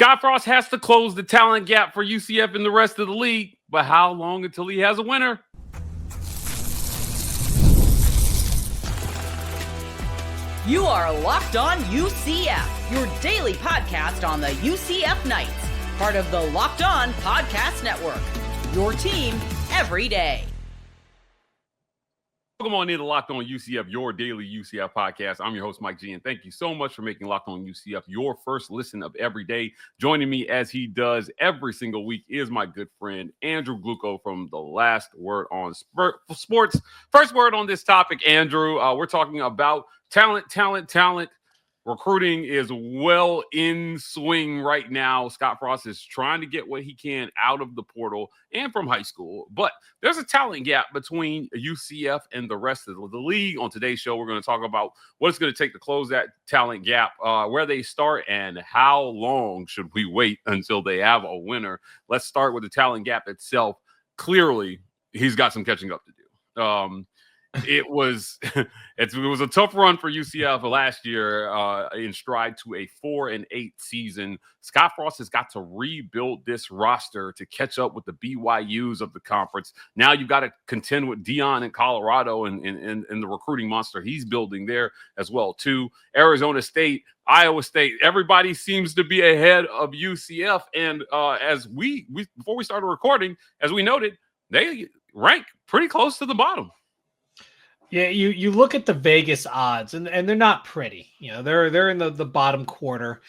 Scott Frost has to close the talent gap for UCF and the rest of the league, but how long until he has a winner? You are Locked On UCF, your daily podcast on the UCF Knights, part of the Locked On Podcast Network, your team every day. Welcome on in to Locked On UCF, your daily UCF podcast. I'm your host, Mike G, and thank you so much for making Locked On UCF your first listen of every day. Joining me as he does every single week is my good friend, Andrew Gluco from The Last Word on Sports. First word on this topic, Andrew, we're talking about talent. Recruiting is well in swing right now. Scott Frost is trying to get what he can out of the portal and from high school. But there's a talent gap between UCF and the rest of the league. On today's show, we're going to talk about what it's going to take to close that talent gap, where they start, and how long should we wait until they have a winner. Let's start with the talent gap itself. Clearly, he's got some catching up to do. It was a tough run for UCF last year in stride to a 4-8 season. Scott Frost has got to rebuild this roster to catch up with the BYUs of the conference. Now you've got to contend with Dion in Colorado and the recruiting monster he's building there as well too. Arizona State, Iowa State, everybody seems to be ahead of UCF. And as we before we started recording, as we noted, they rank pretty close to the bottom. Yeah, you look at the Vegas odds, and they're not pretty. You know, they're in the bottom quarter,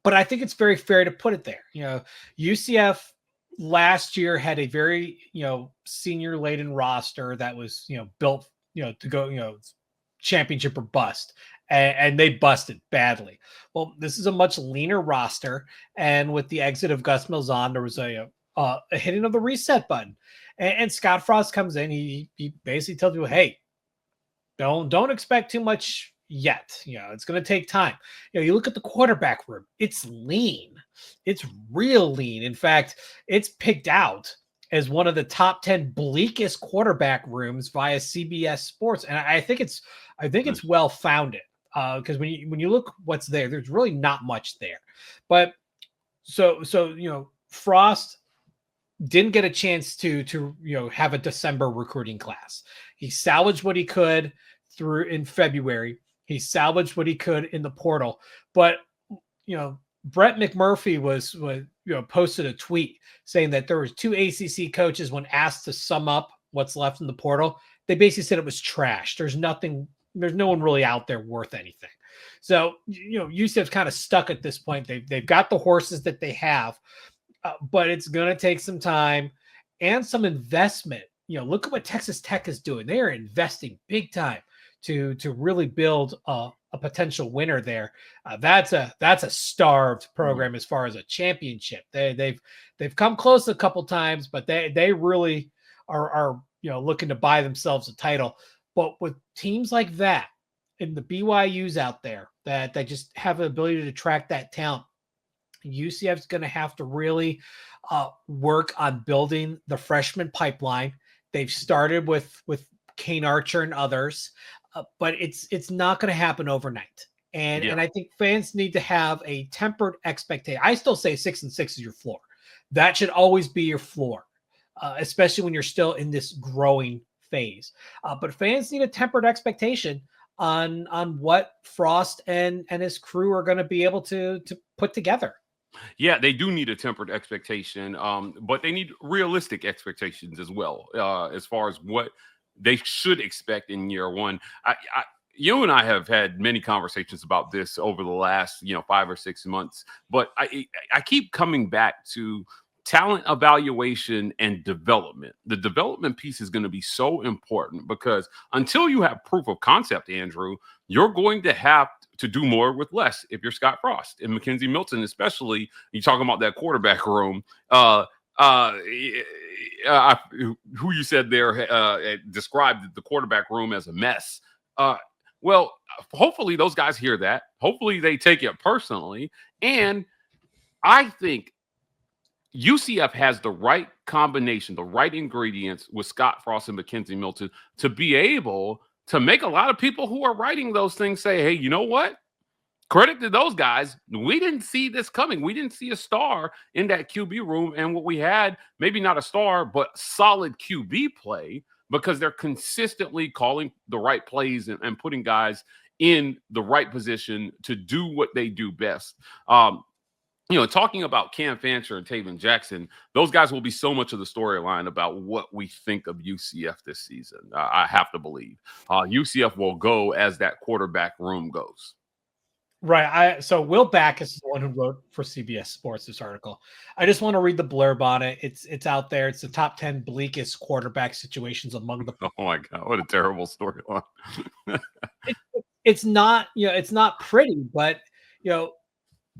but I think it's very fair to put it there. You know, UCF last year had a very senior laden roster that was built to go championship or bust, and they busted badly. Well, this is a much leaner roster, and with the exit of Gus Malzahn, there was a hitting of the reset button, and Scott Frost comes in. He basically tells you, hey, Don't expect too much yet. It's going to take time. You look at the quarterback room. It's lean. It's real lean. In fact, it's picked out as one of the top 10 bleakest quarterback rooms via CBS Sports, and I think it's well founded because when you look what's there, there's really not much there. But so Frost didn't get a chance to have a December recruiting class. He salvaged what he could through in February. He salvaged what he could in the portal. But Brett McMurphy was posted a tweet saying that there was 2 ACC coaches when asked to sum up what's left in the portal. They basically said it was trash. There's no one really out there worth anything. So UCF's kind of stuck at this point. They've got the horses that they have. But it's going to take some time and some investment. Look at what Texas Tech is doing. They are investing big time to really build a potential winner there. That's a starved program as far as a championship. They've come close a couple times, but they really are looking to buy themselves a title. But with teams like that and the BYUs out there that just have the ability to attract that talent, UCF is going to have to really work on building the freshman pipeline. They've started with Kane Archer and others, but it's not going to happen overnight. And I think fans need to have a tempered expectation. I still say 6-6 is your floor. That should always be your floor, especially when you're still in this growing phase. But fans need a tempered expectation on what Frost and his crew are going to be able to put together. Yeah, they do need a tempered expectation, but they need realistic expectations as well, as far as what they should expect in year one. You and I have had many conversations about this over the last 5 or 6 months, but I keep coming back to talent evaluation and development. The development piece is going to be so important because until you have proof of concept, Andrew, you're going to have to do more with less if you're Scott Frost and McKenzie Milton, especially. You talking about that quarterback room. Who you said there described the quarterback room as a mess. Well, hopefully those guys hear that. Hopefully they take it personally. And I think UCF has the right combination, the right ingredients with Scott Frost and McKenzie Milton to be able to make a lot of people who are writing those things say, hey, you know what? credit to those guys. We didn't see this coming. We didn't see a star in that QB room. And what we had, maybe not a star, but solid QB play, because they're consistently calling the right plays and putting guys in the right position to do what they do best. Talking about Cam Fancher and Tavin Jackson, those guys will be so much of the storyline about what we think of UCF this season. I have to believe UCF will go as that quarterback room goes. Right. So Will Backus is the one who wrote for CBS Sports this article. I just want to read the blurb on it. It's out there. It's the top 10 bleakest quarterback situations among the. Oh my God, what a terrible storyline. It's not, it's not pretty, but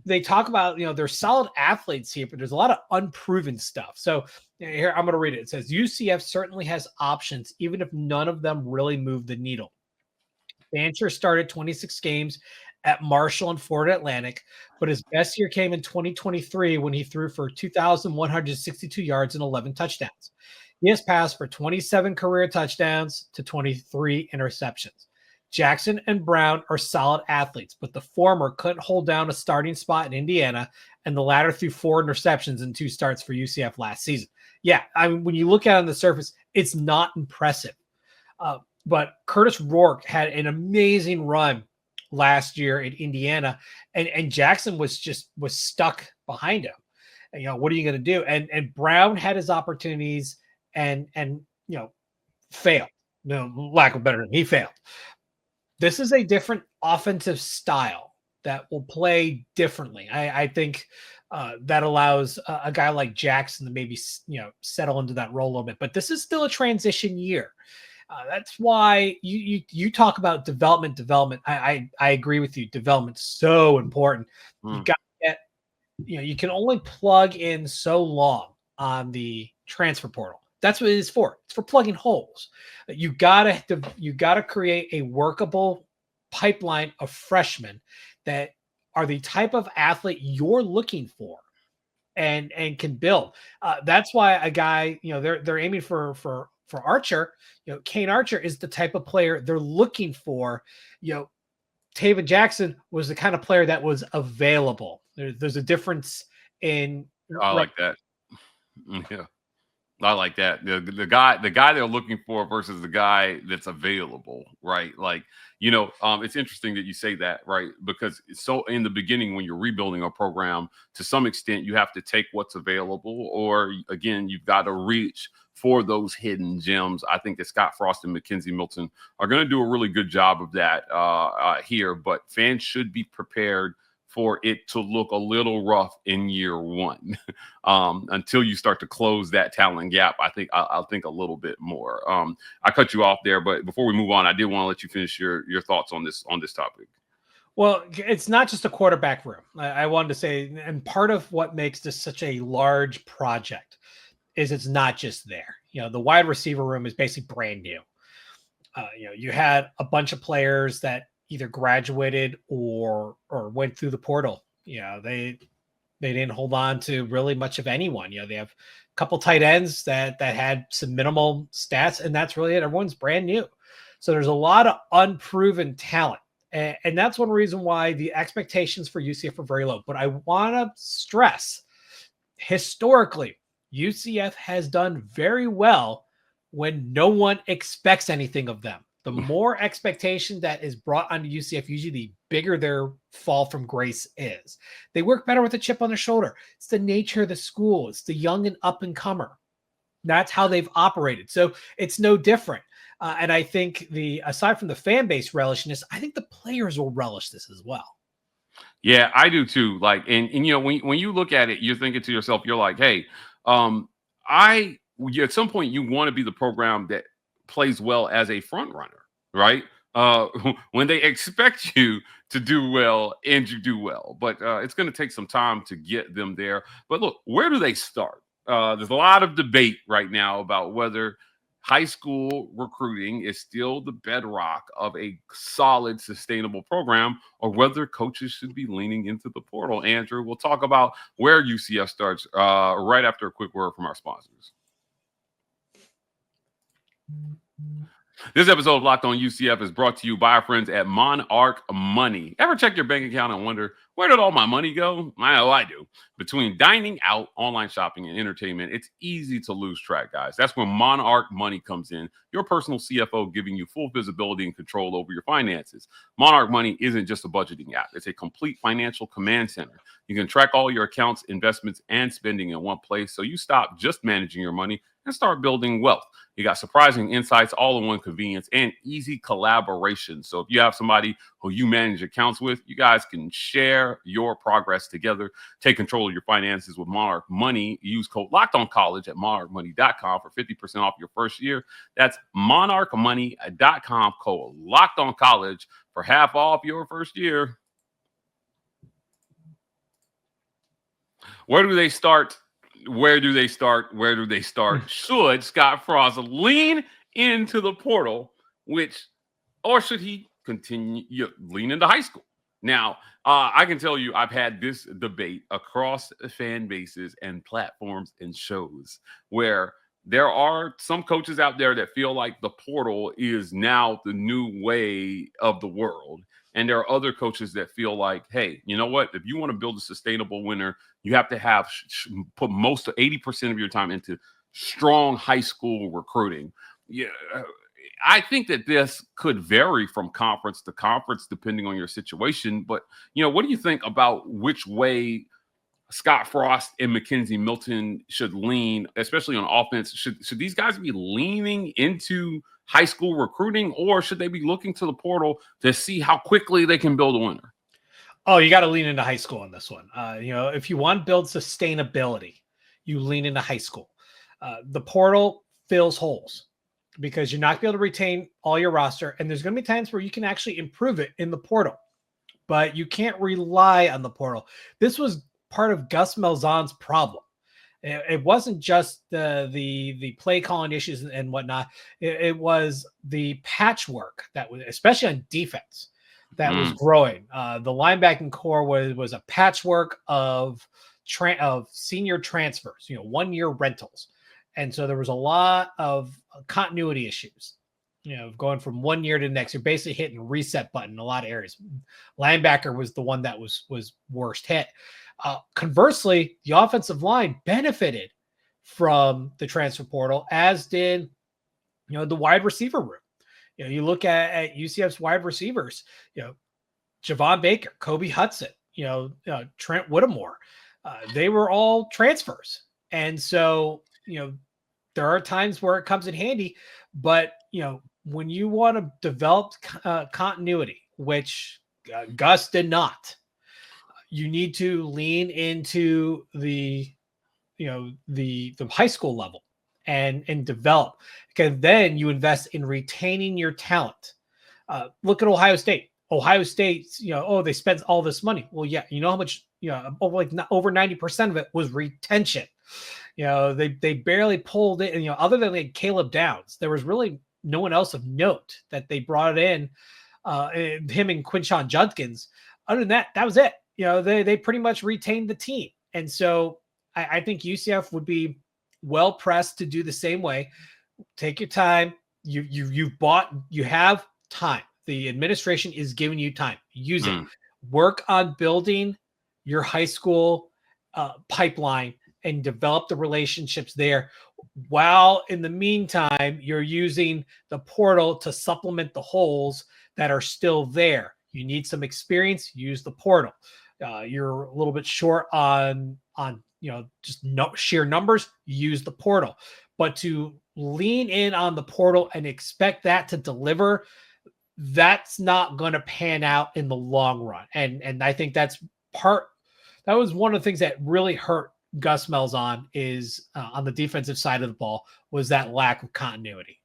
they talk about, they're solid athletes here, but there's a lot of unproven stuff. So here, I'm going to read it. It says UCF certainly has options, even if none of them really move the needle. Fancher started 26 games at Marshall and Florida Atlantic, but his best year came in 2023 when he threw for 2,162 yards and 11 touchdowns. He has passed for 27 career touchdowns to 23 interceptions. Jackson and Brown are solid athletes, but the former couldn't hold down a starting spot in Indiana, and the latter threw 4 interceptions in 2 starts for UCF last season. Yeah, I mean, when you look at it on the surface, it's not impressive. But Curtis Rourke had an amazing run last year in Indiana, and Jackson was stuck behind him. And, what are you going to do? And Brown had his opportunities and failed. No, lack of better term, he failed. This is a different offensive style that will play differently. I think that allows a guy like Jackson to maybe settle into that role a little bit. But this is still a transition year. That's why you talk about development. I agree with you. Development's so important. You got to get, you can only plug in so long on the transfer portal. That's what it is for. It's for plugging holes. You gotta create a workable pipeline of freshmen that are the type of athlete you're looking for and can build. That's why a guy, they're aiming for Archer. Kane Archer is the type of player they're looking for. Tavin Jackson was the kind of player that was available. There's a difference in. I like that. Yeah. I like that. The guy they're looking for versus the guy that's available, right? Like, it's interesting that you say that, right? Because so in the beginning, when you're rebuilding a program, to some extent, you have to take what's available, or again, you've got to reach for those hidden gems. I think that Scott Frost and McKenzie Milton are going to do a really good job of that here, but fans should be prepared for it to look a little rough in year one until you start to close that talent gap. I think I'll think a little bit more. I cut you off there, but before we move on, I did want to let you finish your thoughts on this topic. Well, it's not just a quarterback room. I wanted to say, and part of what makes this such a large project is it's not just there. The wide receiver room is basically brand new. You had a bunch of players that either graduated or went through the portal. They didn't hold on to really much of anyone. They have a couple tight ends that had some minimal stats, and that's really it. Everyone's brand new. So there's a lot of unproven talent. And that's one reason why the expectations for UCF are very low. But I want to stress, historically, UCF has done very well when no one expects anything of them. The more expectation that is brought onto UCF, usually the bigger their fall from grace is. They work better with a chip on their shoulder. It's the nature of the school. It's the young and up and comer. That's how they've operated. So it's no different. And I think aside from the fan base relishing this, I think the players will relish this as well. Yeah, I do too. Like, and when you look at it, you're thinking to yourself, you're like, hey, at some point you want to be the program that plays well as a front runner, right? When they expect you to do well and you do well, but it's going to take some time to get them there. But look, where do they start? There's a lot of debate right now about whether high school recruiting is still the bedrock of a solid, sustainable program, or whether coaches should be leaning into the portal. Andrew, we'll talk about where UCF starts right after a quick word from our sponsors. This episode of Locked On UCF is brought to you by our friends at Monarch Money. Ever check your bank account and wonder, where did all my money go? I know I do. Between dining out, online shopping, and entertainment, it's easy to lose track, guys. That's where Monarch Money comes in, your personal CFO giving you full visibility and control over your finances. Monarch Money isn't just a budgeting app. It's a complete financial command center. You can track all your accounts, investments, and spending in one place, so you stop just managing your money and start building wealth. You got surprising insights, all in one convenience, and easy collaboration. So if you have somebody who you manage accounts with, you guys can share your progress together. Take control of your finances with Monarch Money. Use code LOCKEDONCOLLEGE at monarchmoney.com for 50% off your first year. That's monarchmoney.com, code LOCKEDONCOLLEGE for half off your first year. Where do they start? Where do they start? Where do they start? Should Scott Frost lean into the portal, or should he continue lean into high school? Now, I can tell you I've had this debate across fan bases and platforms and shows where there are some coaches out there that feel like the portal is now the new way of the world. And there are other coaches that feel like, hey, you know what? If you want to build a sustainable winner, you have to have put most of 80% of your time into strong high school recruiting. Yeah, I think that this could vary from conference to conference depending on your situation. But, what do you think about which way Scott Frost and McKenzie Milton should lean, especially on offense? Should these guys be leaning into high school recruiting, or should they be looking to the portal to see how quickly they can build a winner? Oh, you got to lean into high school on this one. If you want to build sustainability, you lean into high school. The portal fills holes because you're not going to be able to retain all your roster, and there's going to be times where you can actually improve it in the portal, but you can't rely on the portal. This was part of Gus Malzahn's problem. It wasn't just the play calling issues and whatnot. It was the patchwork that was, especially on defense, that was growing. The linebacking core was a patchwork of senior transfers, 1-year rentals, and so there was a lot of continuity issues. Going from 1 year to the next, you're basically hitting a reset button in a lot of areas. Linebacker was the one that was worst hit. Conversely, the offensive line benefited from the transfer portal, as did, the wide receiver room. You look at UCF's wide receivers, Javon Baker, Kobe Hudson, Trent Whittemore, they were all transfers. And so, there are times where it comes in handy, but, when you want to develop continuity, which Gus did not, you need to lean into the high school level and develop, because then you invest in retaining your talent. Look at Ohio State. Ohio State's, they spent all this money. Well, yeah, you know how much, over 90% of it was retention. They barely pulled it, and other than like Caleb Downs, there was really no one else of note that they brought in. Him and Quinshon Judkins. Other than that, that was it. They pretty much retained the team. And so I think UCF would be well pressed to do the same way. Take your time. You have time. The administration is giving you time. Use it. Work on building your high school pipeline and develop the relationships there, while in the meantime, you're using the portal to supplement the holes that are still there. You need some experience, use the portal. You're a little bit short on sheer numbers, use the portal. But to lean in on the portal and expect that to deliver, that's not going to pan out in the long run. And I think that was one of the things that really hurt Gus Malzahn is on the defensive side of the ball, was that lack of continuity.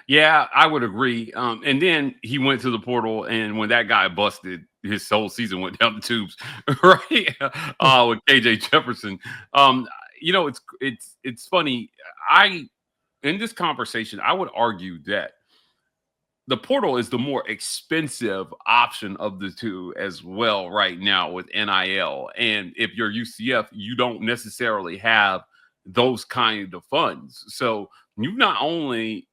Yeah, I would agree. And then he went to the portal, and when that guy busted, his whole season went down the tubes, right? With KJ Jefferson. It's funny. In this conversation, I would argue that the portal is the more expensive option of the two as well right now with NIL. And if you're UCF, you don't necessarily have those kind of funds. So you not only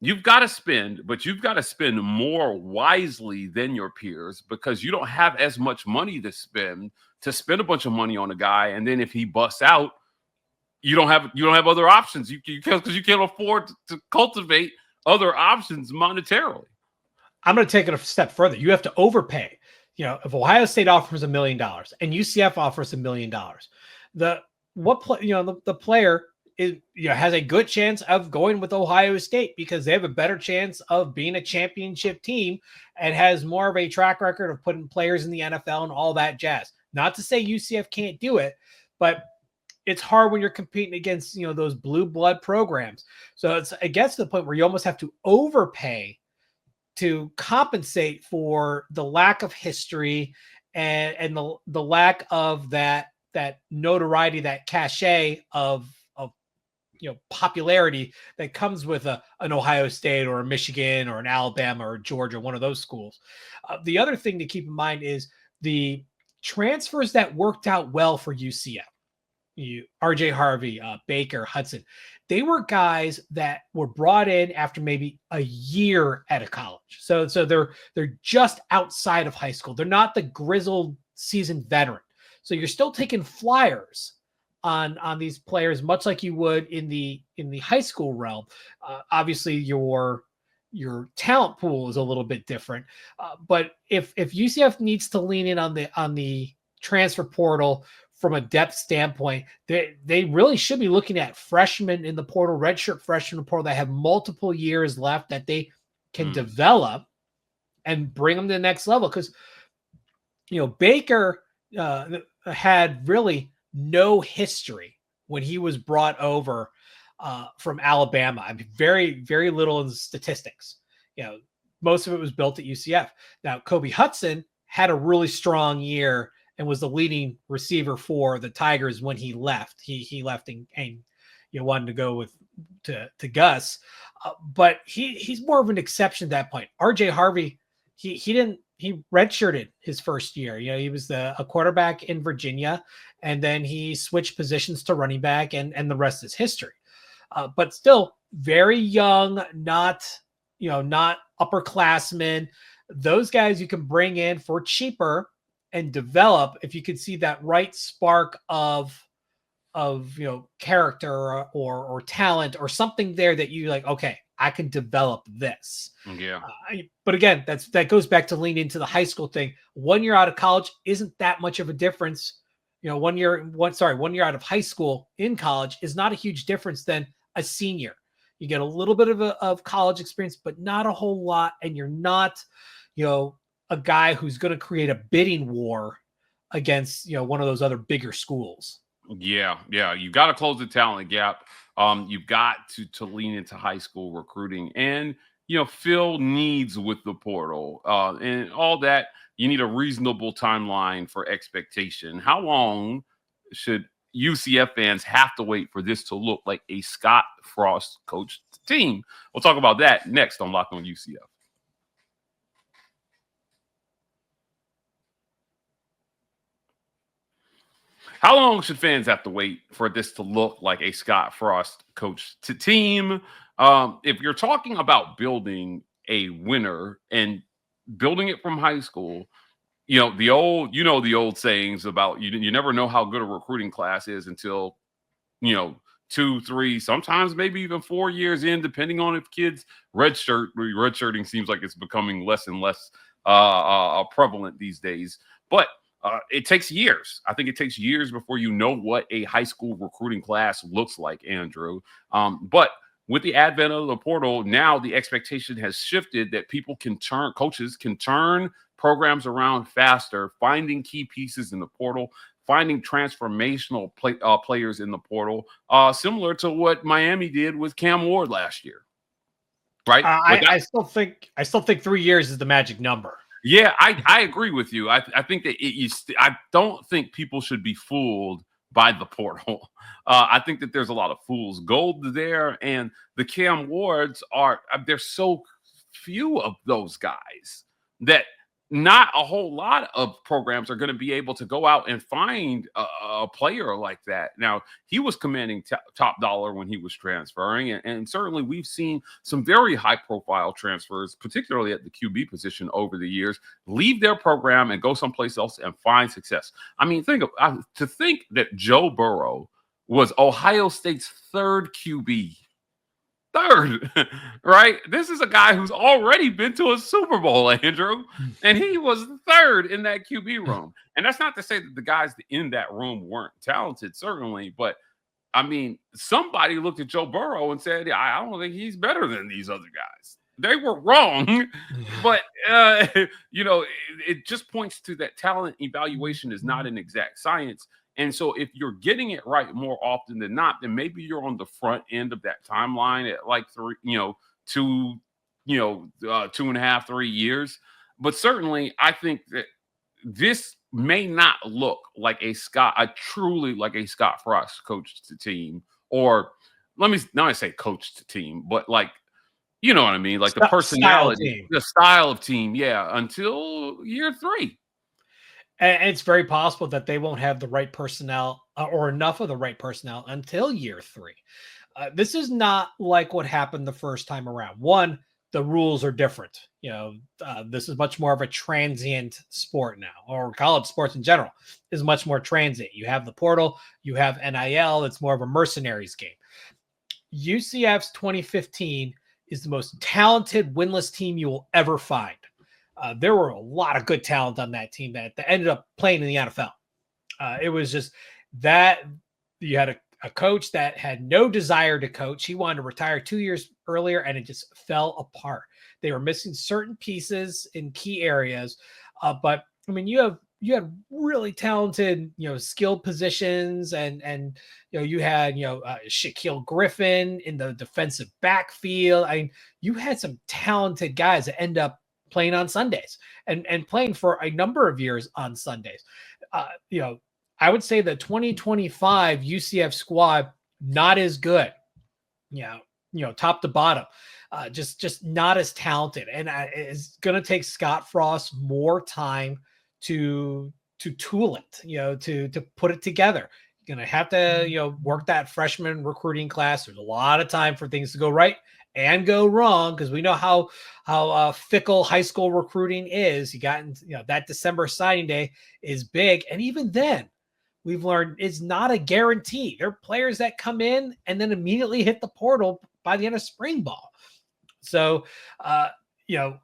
you've got to spend, but you've got to spend more wisely than your peers because you don't have as much money to spend a bunch of money on a guy, and then if he busts out, you don't have other options. Because you can't afford to cultivate other options monetarily. I'm going to take it a step further. You have to overpay. If Ohio State offers $1 million and UCF offers $1 million, the player is has a good chance of going with Ohio State because they have a better chance of being a championship team and has more of a track record of putting players in the NFL and all that jazz. Not to say UCF can't do it, but it's hard when you're competing against, those blue blood programs. So it gets to the point where you almost have to overpay to compensate for the lack of history and the lack of that notoriety, that cachet of popularity that comes with an Ohio State or a Michigan or an Alabama or Georgia, one of those schools. The other thing to keep in mind is the transfers that worked out well for UCF. RJ Harvey, Baker, Hudson, they were guys that were brought in after maybe a year out of college. So they're just outside of high school. They're not the grizzled seasoned veteran. So you're still taking flyers on these players, much like you would in the high school realm. Obviously, your talent pool is a little bit different. But if UCF needs to lean in on the transfer portal from a depth standpoint, they really should be looking at freshmen in the portal, redshirt freshmen in the portal that have multiple years left that they can develop and bring them to the next level. Because, Baker had really no history when he was brought over from Alabama. I mean, very, very little in statistics. Most of it was built at UCF. Now, Kobe Hudson had a really strong year and was the leading receiver for the Tigers when he left. He left and wanted to go to Gus, but he's more of an exception at that point. RJ Harvey, he redshirted his first year. He was a quarterback in Virginia, and then he switched positions to running back, and the rest is history. But still very young, not upperclassmen. Those guys you can bring in for cheaper and develop if you could see that right spark of character or talent or something there that you like, okay, I can develop this. Yeah. But again, that goes back to lean into the high school thing. 1 year out of college isn't that much of a difference. 1 year out of high school in college is not a huge difference than a senior. You get a little bit of college experience, but not a whole lot. And you're not, a guy who's going to create a bidding war against, one of those other bigger schools. Yeah. You got to close the talent gap. You've got to lean into high school recruiting and, fill needs with the portal and all that. You need a reasonable timeline for expectation. How long should UCF fans have to wait for this to look like a Scott Frost coached team? We'll talk about that next on Locked on UCF. How long should fans have to wait for this to look like a Scott Frost coached team? If you're talking about building a winner and building it from high school, the old sayings about you never know how good a recruiting class is until 2, 3, sometimes maybe even 4 years in, depending on if kids redshirting seems like it's becoming less and less prevalent these days. But it takes years. I think it takes years before you know what a high school recruiting class looks like, Andrew. But with the advent of the portal, now the expectation has shifted that coaches can turn programs around faster, finding key pieces in the portal, finding transformational players in the portal, similar to what Miami did with Cam Ward last year. Right? I still think 3 years is the magic number. Yeah, I agree with you. I think that I don't think people should be fooled by the portal. I think that there's a lot of fool's gold there, and the Cam Wards there's so few of those guys that not a whole lot of programs are going to be able to go out and find a player like that. Now, he was commanding top dollar when he was transferring, and certainly we've seen some very high-profile transfers, particularly at the QB position over the years, leave their program and go someplace else and find success. I mean, think that Joe Burrow was Ohio State's third QB. Third, right? This is a guy who's already been to a Super Bowl, Andrew, and he was third in that QB room. And that's not to say that the guys in that room weren't talented, certainly, but I mean, somebody looked at Joe Burrow and said, I don't think he's better than these other guys. They were wrong, but it just points to that talent evaluation is not an exact science. And so if you're getting it right more often than not, then maybe you're on the front end of that timeline at like 2.5, 3 years. But certainly I think that this may not look like truly like a Scott Frost coached team, or let me not say coached team, but like, you know what I mean? Like the personality, the style of team. Yeah. Until year 3. And it's very possible that they won't have the right personnel or enough of the right personnel until year 3. This is not like what happened the first time around. One, the rules are different. This is much more of a transient sport now, or college sports in general is much more transient. You have the portal, you have NIL. It's more of a mercenaries game. UCF's 2015 is the most talented winless team you will ever find. There were a lot of good talent on that team that ended up playing in the NFL. It was just that you had a coach that had no desire to coach. He wanted to retire 2 years earlier, and it just fell apart. They were missing certain pieces in key areas. But I mean, you had really talented, skilled positions, and you had Shaquille Griffin in the defensive backfield. I mean, you had some talented guys that end up playing on Sundays and playing for a number of years on Sundays. I would say the 2025 UCF squad, not as good, top to bottom, just not as talented. And it's going to take Scott Frost more time to tool it, to put it together. You're going to have to, work that freshman recruiting class. There's a lot of time for things to go right and go wrong, because we know how fickle high school recruiting is. You got, that December signing day is big. And even then, we've learned it's not a guarantee. There are players that come in and then immediately hit the portal by the end of spring ball. So,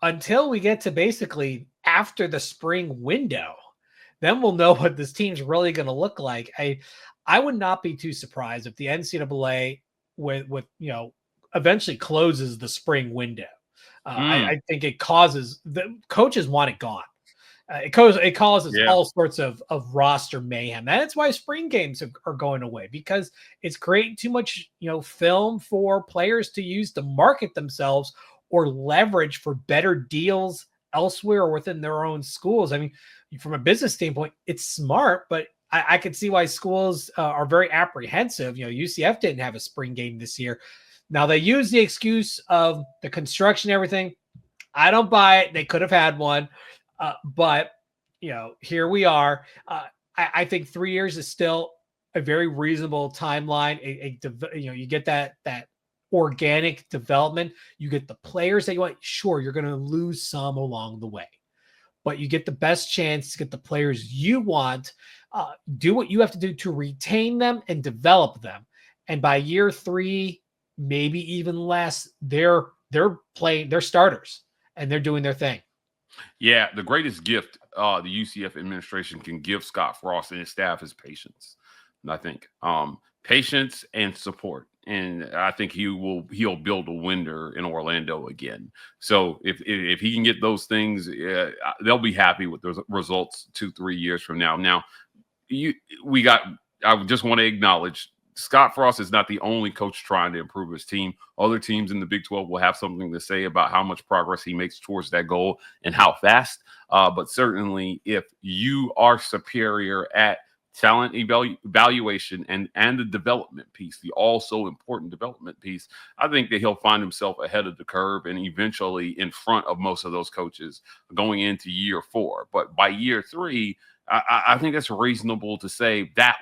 until we get to basically after the spring window, then we'll know what this team's really going to look like. I would not be too surprised if the NCAA with eventually closes the spring window. I think it causes the coaches want it gone. It causes all sorts of roster mayhem. That's why spring games are going away, because it's creating too much, film for players to use to market themselves or leverage for better deals elsewhere or within their own schools. I mean, from a business standpoint, it's smart, but I could see why schools are very apprehensive. UCF didn't have a spring game this year. Now they use the excuse of the construction, everything. I don't buy it. They could have had one. But here we are. I think 3 years is still a very reasonable timeline. You get that organic development. You get the players that you want. Sure, you're going to lose some along the way, but you get the best chance to get the players you want. Do what you have to do to retain them and develop them. And by year 3, maybe even less, they're playing, they're starters and they're doing their thing. Yeah, the greatest gift the UCF administration can give Scott Frost and his staff is patience. And I think patience and support. And I think he'll build a winner in Orlando again. So if he can get those things, they'll be happy with those results 2-3 years from now. Now, I just want to acknowledge Scott Frost is not the only coach trying to improve his team. Other teams in the Big 12 will have something to say about how much progress he makes towards that goal and how fast. But certainly if you are superior at talent evaluation and the development piece, the also important development piece, I think that he'll find himself ahead of the curve and eventually in front of most of those coaches going into year 4. But by year 3, I think that's reasonable to say that's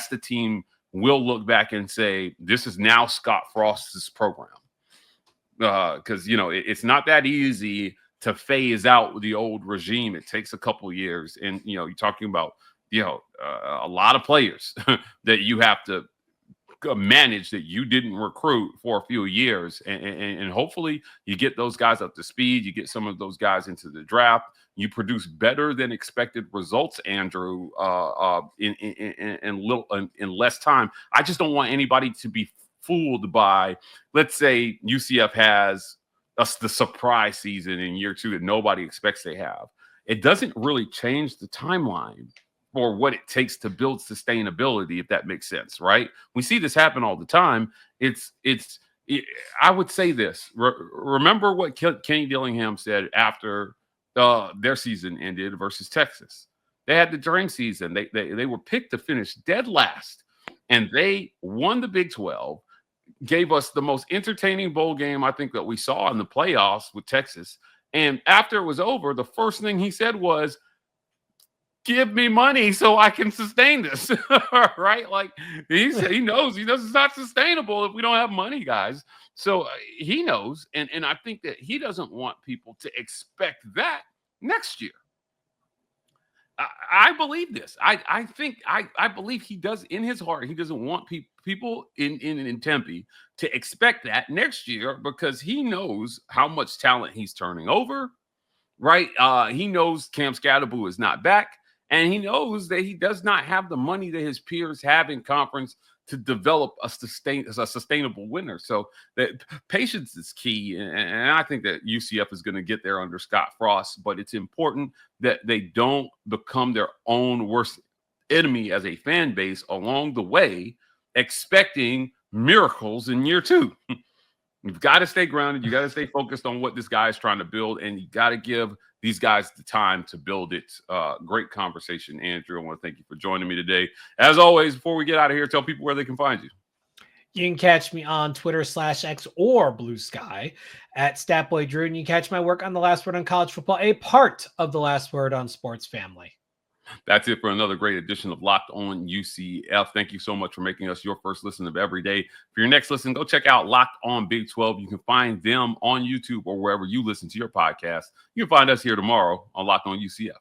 the team we'll look back and say, this is now Scott Frost's program. Because, it's not that easy to phase out the old regime. It takes a couple years. And, you're talking about, a lot of players that you have to manage that you didn't recruit for a few years. And hopefully you get those guys up to speed. You get some of those guys into the draft. You produce better than expected results, Andrew, in less time. I just don't want anybody to be fooled by, let's say UCF has the surprise season in year 2 that nobody expects they have. It doesn't really change the timeline for what it takes to build sustainability, if that makes sense, right? We see this happen all the time. I would say this. Remember what Kenny Dillingham said after their season ended versus Texas. They had the dream season. They were picked to finish dead last, and they won the Big 12, gave us the most entertaining bowl game I think that we saw in the playoffs with Texas. And after it was over, the first thing he said was, give me money so I can sustain this, right? Like he knows it's not sustainable if we don't have money, guys. So he knows, and I think that he doesn't want people to expect that next year. I believe this. I believe he does in his heart. He doesn't want people in Tempe to expect that next year because he knows how much talent he's turning over, right? He knows Cam Scatteraboo is not back. And he knows that he does not have the money that his peers have in conference to develop a sustainable winner. So that patience is key. And I think that UCF is going to get there under Scott Frost, but it's important that they don't become their own worst enemy as a fan base along the way, expecting miracles in year 2. You've got to stay grounded. You got to stay focused on what this guy is trying to build, and you got to give these guys the time to build it. Great conversation, Andrew. I want to thank you for joining me today. As always, before we get out of here, tell people where they can find you. You can catch me on Twitter/X or Blue Sky at StatBoyDrew, and you can catch my work on The Last Word on College Football, a part of The Last Word on Sports Family. That's it for another great edition of Locked On UCF. Thank you so much for making us your first listen of every day. For your next listen, go check out Locked On Big 12. You can find them on YouTube or wherever you listen to your podcast. You can find us here tomorrow on Locked On UCF.